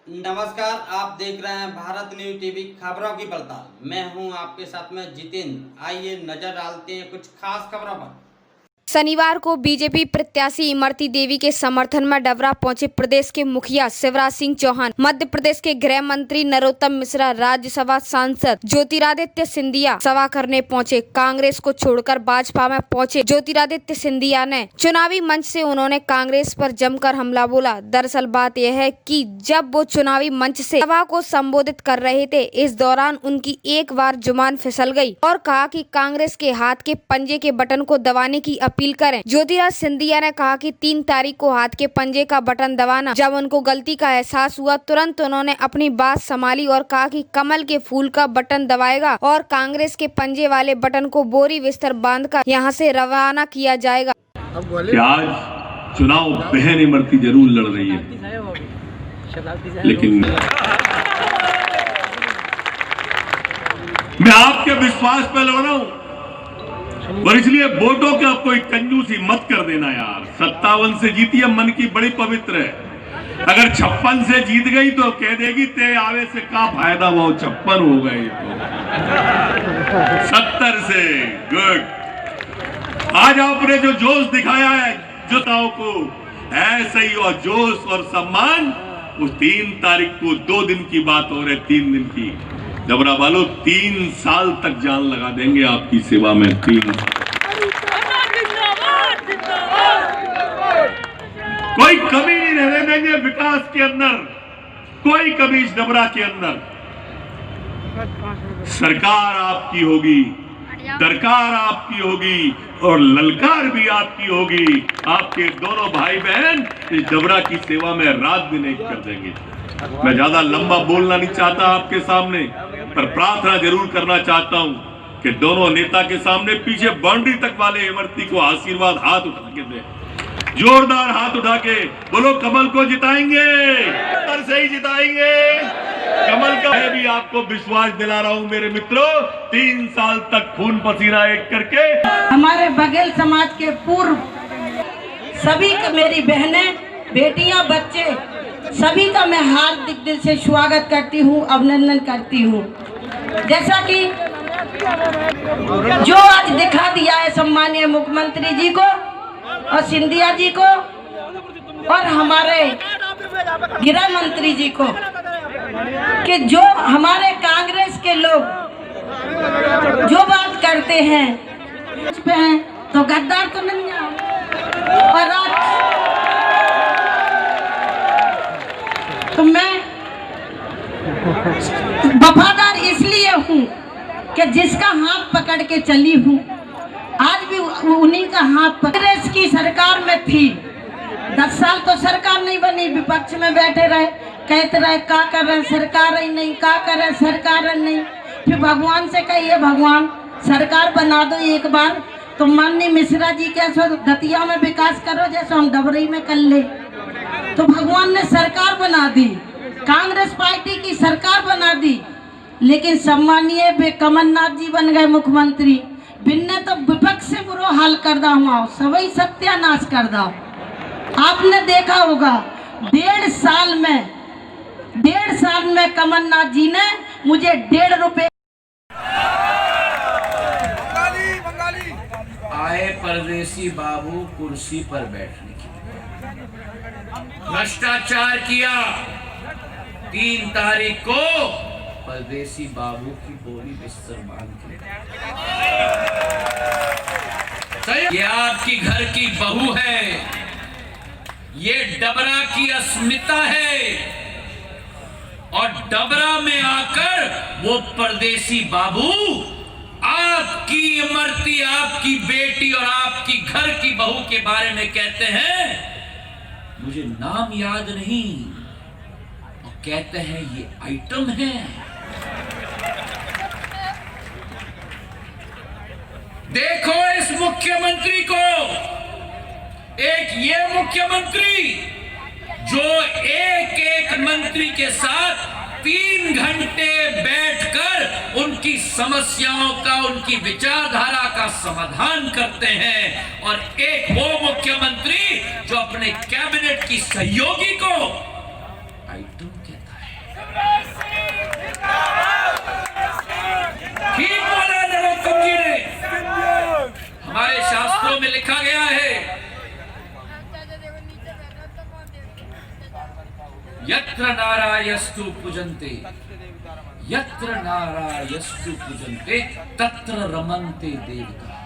नमस्कार, आप देख रहे हैं भारत न्यूज टीवी खबरों की पड़ताल। मैं हूं आपके साथ में जितेंद्र। आइए नजर डालते हैं कुछ खास खबरों पर। शनिवार को बीजेपी प्रत्याशी इमरती देवी के समर्थन में डबरा पहुंचे प्रदेश के मुखिया शिवराज सिंह चौहान, मध्य प्रदेश के गृह मंत्री नरोत्तम मिश्रा, राज्यसभा सांसद ज्योतिरादित्य सिंधिया सभा करने पहुंचे। कांग्रेस को छोड़कर भाजपा में पहुंचे ज्योतिरादित्य सिंधिया ने चुनावी मंच से उन्होंने कांग्रेस पर जमकर हमला बोला। दरअसल बात यह है कि जब वो चुनावी मंच से सभा को संबोधित कर रहे थे, इस दौरान उनकी एक बार जुबान फिसल गई और कहा कि कांग्रेस के हाथ के पंजे के बटन को दबाने की अपील करें। ज्योतिरादित्य सिंधिया ने कहा कि 3 तारीख को हाथ के पंजे का बटन दबाना। जब उनको गलती का एहसास हुआ, तुरंत उन्होंने अपनी बात संभाली और कहा कि कमल के फूल का बटन दबाएगा और कांग्रेस के पंजे वाले बटन को बोरी बिस्तर बांधकर यहां से रवाना किया जाएगा। आज चुनाव बहन इमरती जरूर लड़ रही है, लेकिन मैं आपके विश्वास पे लड़ रहा हूं और इसलिए वोटों का कोई कंजूसी मत कर देना यार। 57 से जीती है, मन की बड़ी पवित्र है। अगर 56 से जीत गई तो कह देगी ते आवे से का फायदा, वो 56 हो गए तो 70 से गुड। आज आपने जो जोश दिखाया है जुताओं को, ऐसे ही और जोश और सम्मान उस 3 तारीख को 2 दिन की बात हो रही, 3 दिन की। डबरा वालों 3 साल तक जान लगा देंगे आपकी सेवा में। 3 कोई कमी नहीं रहने देंगे विकास के अंदर, कोई कमी इस डबरा के अंदर। सरकार आपकी होगी, दरकार आपकी होगी और ललकार भी आपकी होगी। आपके दोनों भाई बहन इस डबरा की सेवा में रात दिन एक कर देंगे। मैं ज्यादा लंबा बोलना नहीं चाहता आपके सामने, पर प्रार्थना जरूर करना चाहता हूं कि दोनों नेता के सामने पीछे बाउंड्री तक वाले इमरती को आशीर्वाद हाथ उठा के दे, जोरदार हाथ उठा के बोलो कमल को जिताएंगे, अंदर से ही जिताएंगे कमल का। मैं भी आपको विश्वास दिला रहा हूं मेरे मित्रों, 3 साल तक खून पसीना एक करके हमारे बघेल समाज के पूर्व सभी का, मेरी बहनें, बेटियां, बच्चे, सभी का मैं हार्दिक दिल से स्वागत करती हूं, अभिनंदन करती हूं। जैसा कि जो आज दिखा दिया है सम्मानीय मुख्यमंत्री जी को और सिंधिया जी को और हमारे गृह मंत्री जी को, कि जो हमारे कांग्रेस के लोग जो बात करते हैं उस पे हैं तो गद्दार तो नहीं है। और आज तो मैं वफादार इसलिए हूँ कि जिसका हाथ पकड़ के चली हूँ, आज भी उन्हीं का हाथ। कांग्रेस की सरकार में थी, 10 साल तो सरकार नहीं बनी, विपक्ष में बैठे रहे, कहते रहे का कर रहे सरकार ही नहीं, का कर रहे सरकार नहीं। फिर भगवान से कहिए भगवान सरकार बना दो एक बार, तो माननीय मिश्रा जी कैसे दतिया में विकास करो जैसे हम डबरी में कर ले। तो भगवान ने सरकार बना दी, कांग्रेस पार्टी की सरकार बना दी, लेकिन सम्मानीय कमलनाथ जी बन गए मुख्यमंत्री। बिन्ने तो विपक्ष से बुरा हाल कर दा हुआ, सभी सत्यानाश कर दा। आपने देखा होगा 1.5 साल में कमलनाथ जी ने मुझे 1.5 रुपए आए परदेसी बाबू कुर्सी पर बैठने की, भ्रष्टाचार किया। 3 तारीख को परदेसी बाबू की बोली बिस्तर बांध के ये आपकी घर की बहू है, ये डबरा की अस्मिता है और डबरा में आकर वो परदेसी बाबू आपकी इमरती, आपकी बेटी और आपकी घर की बहू के बारे में कहते हैं मुझे नाम याद नहीं, और कहते हैं ये आइटम है। देखो इस मुख्यमंत्री को, एक ये मुख्यमंत्री जो एक मंत्री के साथ 3 घंटे बैठकर उनकी समस्याओं का, उनकी विचारधारा का समाधान करते हैं, और एक वो मुख्यमंत्री जो अपने कैबिनेट की सहयोगी को आइटम कहता है। हमारे शास्त्रों में लिखा गया है, यत्र नारायस्तु पूजन्ते, यत्र नारायस्तु पूजन्ते तत्र रमन्ते देवता।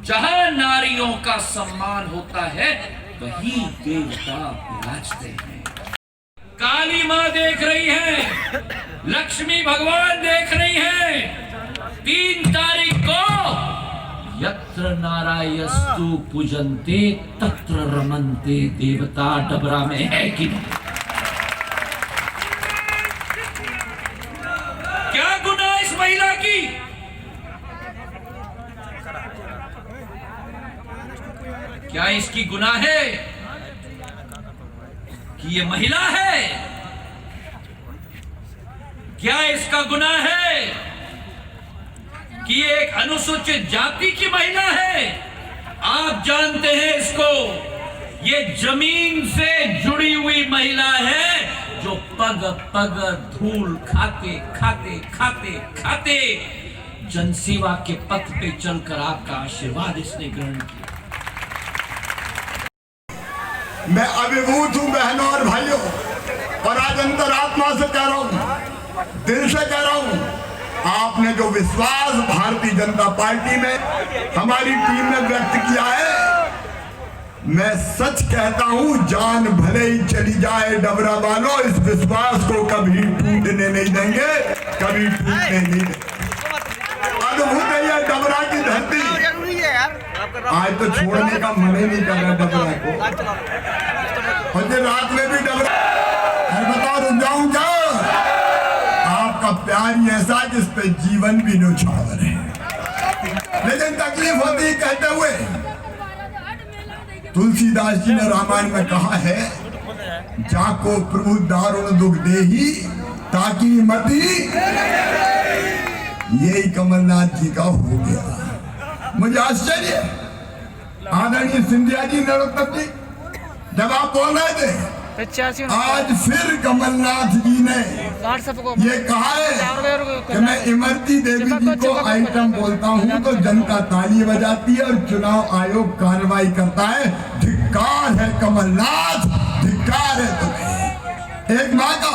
जहां नारियों का सम्मान होता है वही देवता विराजते हैं। काली मां देख रही है, लक्ष्मी भगवान देख रही है। 3 तारीख को यत्र नारायस्तु पूजन्ते तत्र रमन्ते देवता डबरा में है कि नहीं? क्या गुनाह इस महिला की? क्या इसकी गुनाह है कि ये महिला है? क्या इसका गुनाह है कि ये एक अनुसूचित जाति की महिला है? आप जानते हैं इसको, ये जमीन से जुड़ी हुई महिला है जो पग पग धूल खाते खाते खाते खाते जनसेवा के पथ पे चलकर आपका आशीर्वाद इसने ग्रहण किया। मैं अभिभूत हूं बहनों और भाइयों, और आज अंतरात्मा से कह रहा हूं, दिल से कह रहा हूं, आपने जो विश्वास भारतीय जनता पार्टी में हमारी टीम ने व्यक्त किया है, मैं सच कहता हूं, जान भले ही चली जाए डबरा वालों, इस विश्वास को कभी टूटने नहीं देंगे, कभी टूटने नहीं देंगे। अद्भुत है ये डबरा की धरती। आज तो छोड़ने का मन ही नहीं कर रहा डबरा को, और रात में भी डबरा बताओ रुक जाऊं क्या? आपका प्यार ही ऐसा जिस पे जीवन भी न्यौछावर है, लेकिन तकलीफ होती है कहते हुए। तुलसीदास जी ने रामायण में कहा है, जाको प्रभु दारुण दुख देही ताकि मती। यही कमलनाथ जी का हो गया। मुझे आश्चर्य, आदरणीय सिंधिया जी, नरोत्तम जी, जब आप बोल रहे थे, आज फिर कमलनाथ जी ने ये कहा है कि मैं इमरती देवी जी को आइटम बोलता हूं तो जनता ताली बजाती है और चुनाव आयोग कार्रवाई करता है। धिक्कार है कमलनाथ, धिक्कार है तुम्हें। एक माँ का,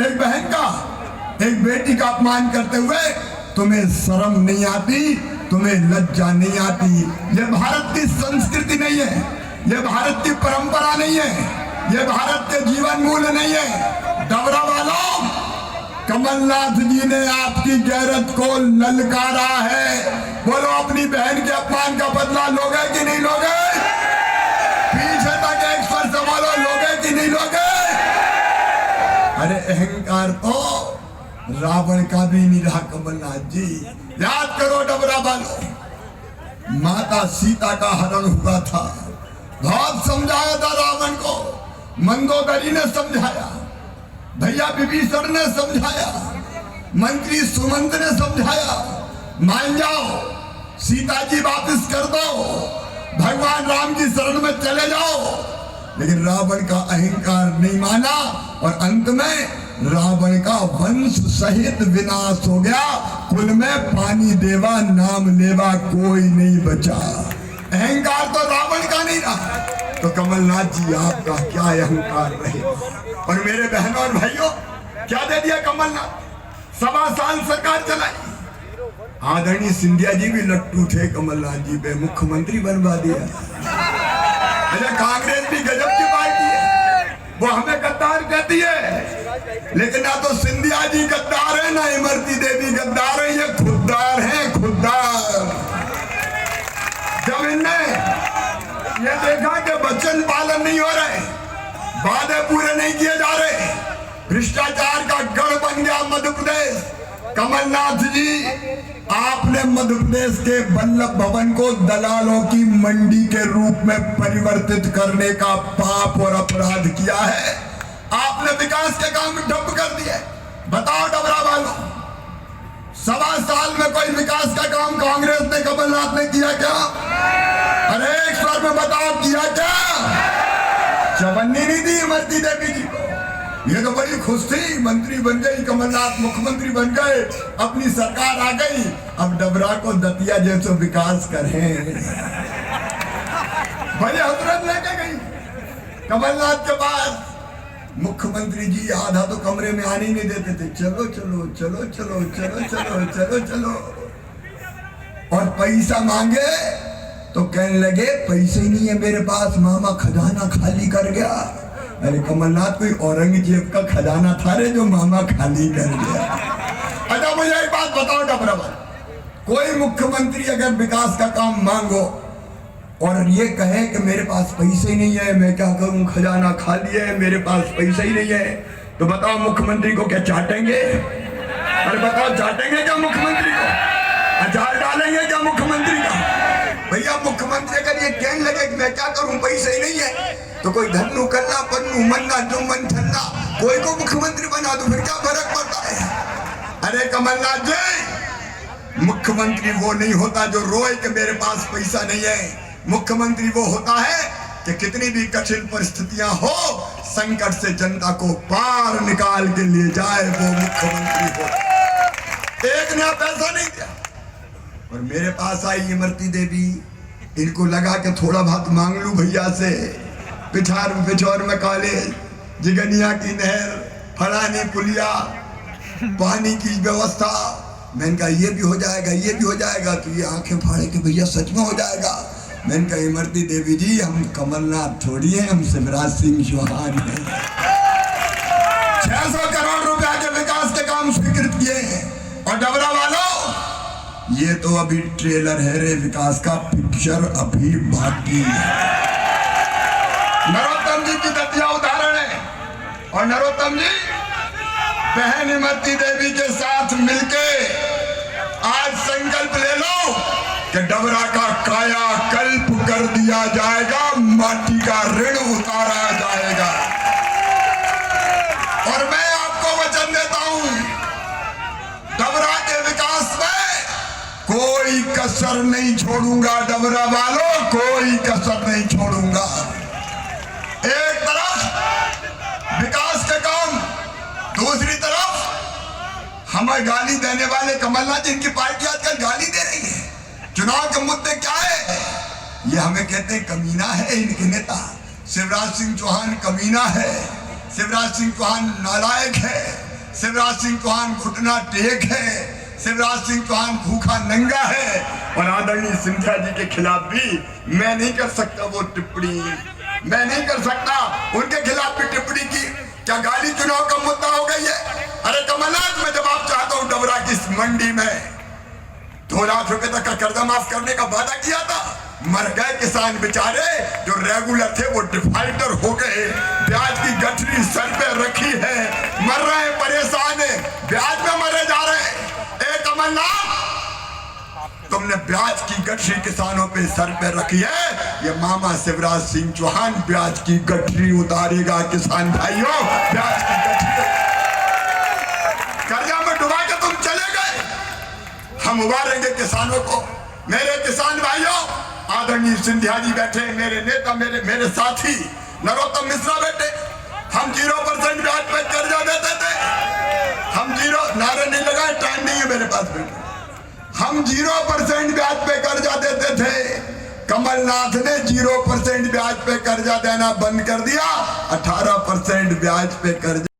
एक बहन का, एक बेटी का अपमान करते हुए तुम्हें शर्म नहीं आती, तुम्हें लज्जा नहीं आती। ये भारत की संस्कृति नहीं है, ये भारत की परंपरा नहीं है, ये भारत के जीवन मूल्य नहीं है। डबरा वालों, कमलनाथ जी ने आपकी गैरत को ललकारा है। बोलो, अपनी बहन के अपमान का बदला लोगे कि नहीं लोगे? पीछे तक एक स्वर से बोलो, लोगे कि नहीं लोगे? अरे अहंकार तो रावण का भी नहीं रहा कमलनाथ जी। याद करो डबरा वालों, माता सीता का हरण हुआ था, बहुत समझाया था रावण को, मंदोदरी ने समझाया, भैया विभीषण ने समझाया, मंत्री सुमंत ने समझाया, मान जाओ, सीता जी वापस कर दो, भगवान राम की शरण में चले जाओ। लेकिन रावण का अहंकार नहीं माना और अंत में रावण का वंश सहित विनाश हो गया। कुल में पानी देवा नाम लेवा कोई नहीं बचा। अहंकार तो रावण का नहीं रहा, तो कमलनाथ जी आपका क्या अहंकार रहे। और मेरे बहनों और भाइयों, क्या दे दिया कमलनाथ? 1.25 साल सरकार चलाई। आदरणीय सिंधिया जी भी लट्टू थे कमलनाथ जी पे, मुख्यमंत्री बनवा दिया। अच्छा, कांग्रेस भी गजब की पार्टी है, वो हमें गद्दार कहती है, लेकिन ना तो सिंधिया जी गद्दार है, ना इमरती देवी गद्दार है, ये खुददार है, खुददार। जब इनने ये देखा कि वचन पालन नहीं हो रहे, वादे पूरे नहीं किए जा रहे, भ्रष्टाचार का गढ़ बन गया मध्य प्रदेश। कमलनाथ जी, आपने मध्य प्रदेश के वल्लभ भवन को दलालों की मंडी के रूप में परिवर्तित करने का पाप और अपराध किया है। आपने विकास के काम ठप कर दिए। बताओ डबरा वालों, 1.25 साल में कोई विकास का काम कांग्रेस ने, कमलनाथ ने किया क्या? अरे एक स्वर में बताओ, किया क्या? चवन्नी नहीं दी इमरती देवी जी को। ये तो बड़ी खुश थी, मंत्री बन गई, कमलनाथ मुख्यमंत्री बन गए, अपनी सरकार आ गई। अब डबरा को दतिया जैसे विकास करें। बड़े हजरत लेके गई कमलनाथ के पास। मुख्यमंत्री जी आधा तो कमरे में आने नहीं देते थे, चलो चलो चलो चलो चलो चलो चलो चलो। और पैसा मांगे तो कहने लगे पैसे ही नहीं है मेरे पास, मामा खजाना खाली कर गया। अरे कमलनाथ, कोई औरंगजेब का खजाना था रे जो मामा खाली कर गया? अच्छा मुझे एक बात बताओ डबरा वाले, कोई मुख्यमंत्री अगर विकास का काम मांगो और ये कहे कि मेरे पास पैसे ही नहीं है, मैं क्या करूं, खजाना खाली है, मेरे पास पैसा ही नहीं है, तो बताओ मुख्यमंत्री को क्या चाटेंगे? अरे बताओ चाटेंगे क्या मुख्यमंत्री को? अचार डालेंगे क्या मुख्यमंत्री का? भैया मुख्यमंत्री अगर ये कहने लगे कि मैं क्या करूं, पैसे ही नहीं है, तो कोई धन्नू कन्ना पन्नू मन्ना जुम्मन छन्ना कोई को मुख्यमंत्री बना दो, फिर क्या फर्क पड़ता है? अरे कमलनाथ जी, मुख्यमंत्री वो नहीं होता जो रोए कि मेरे पास पैसा नहीं है। मुख्यमंत्री वो होता है कि कितनी भी कठिन परिस्थितियां हो, संकट से जनता को पार निकाल के लिए जाए, वो मुख्यमंत्री हो। एक नया पैसा नहीं दिया। और मेरे पास आई इमरती देवी, इनको लगा कि थोड़ा बहुत मांग लूं भैया से, पिछौर में कॉलेज, जिगनिया की नहर, फलानी पुलिया, पानी की व्यवस्था, मैंने कहा ये भी हो जाएगा, ये भी हो जाएगा। तो ये आंखें फाड़े कि भैया सच में हो जाएगा। मैंने कहा इमरती देवी जी, हम कमलनाथ थोड़ी हैं, हम शिवराज सिंह चौहान हैं। 600 करोड़ रुपया के विकास के काम स्वीकृत किए हैं। और डबरा वालों, ये तो अभी ट्रेलर है रे, विकास का पिक्चर अभी बाकी है। नरोत्तम जी की दतिया उदाहरण है। और नरोत्तम जी बहन इमरती देवी के साथ मिलके आज संकल्प ले लो कि डबरा का काया कल्प कर दिया जाएगा, माटी का ऋण उतारा जाएगा। और मैं आपको वचन देता हूं, डबरा के विकास में कोई कसर नहीं छोड़ूंगा। डबरा वालों, कोई कसर नहीं छोड़ूंगा। एक तरफ विकास के काम, दूसरी तरफ हमें गाली देने वाले कमलनाथ, जिनकी पार्टी आजकल गाली दे रही है। चुनाव के मुद्दे क्या है? ये हमें कहते हैं कमीना है इनके नेता। शिवराज सिंह चौहान कमीना है, शिवराज सिंह चौहान नालायक है, शिवराज सिंह चौहान घुटना टेक है, शिवराज सिंह चौहान भूखा नंगा है। और आदरणीय सिंधिया जी के खिलाफ भी मैं नहीं कर सकता वो टिप्पणी, मैं नहीं कर सकता उनके खिलाफ भी टिप्पणी की। क्या गाली चुनाव का मुद्दा हो गई है? अरे कमलनाथ, मैं जवाब चाहता हूं, डबरा की इस मंडी में 2 लाख रुपए तक का कर्जा माफ करने का वादा किया था, मर गए किसान बेचारे। जो रेगुलर थे वो डिफाल्टर हो गए, ब्याज की गठरी सर पे रखी है, मर रहे हैं, परेशान है, ब्याज में मरे जा रहे हैं। कमलनाथ, तुमने ब्याज की गठरी किसानों पे सर पे रखी है, ये मामा शिवराज सिंह चौहान ब्याज की गठरी उतारेगा। किसान भाइयों, ब्याज की गठरी कर्जा में डुबा के तुम चले गए, हम उबारेंगे किसानों को। मेरे किसान भाइयों, आदरणीय सिंधिया जी बैठे, मेरे नेता, मेरे साथी नरोत्तम मिश्रा बैठे, हम 0% ब्याज पे कर्जा देते थे। हम 0 नारे नहीं लगाए, टाइम नहीं है मेरे पास बैठे। हम 0% ब्याज पे कर्जा देते थे। कमलनाथ ने 0% ब्याज पे कर्जा देना बंद कर दिया, 18% ब्याज पे कर्जा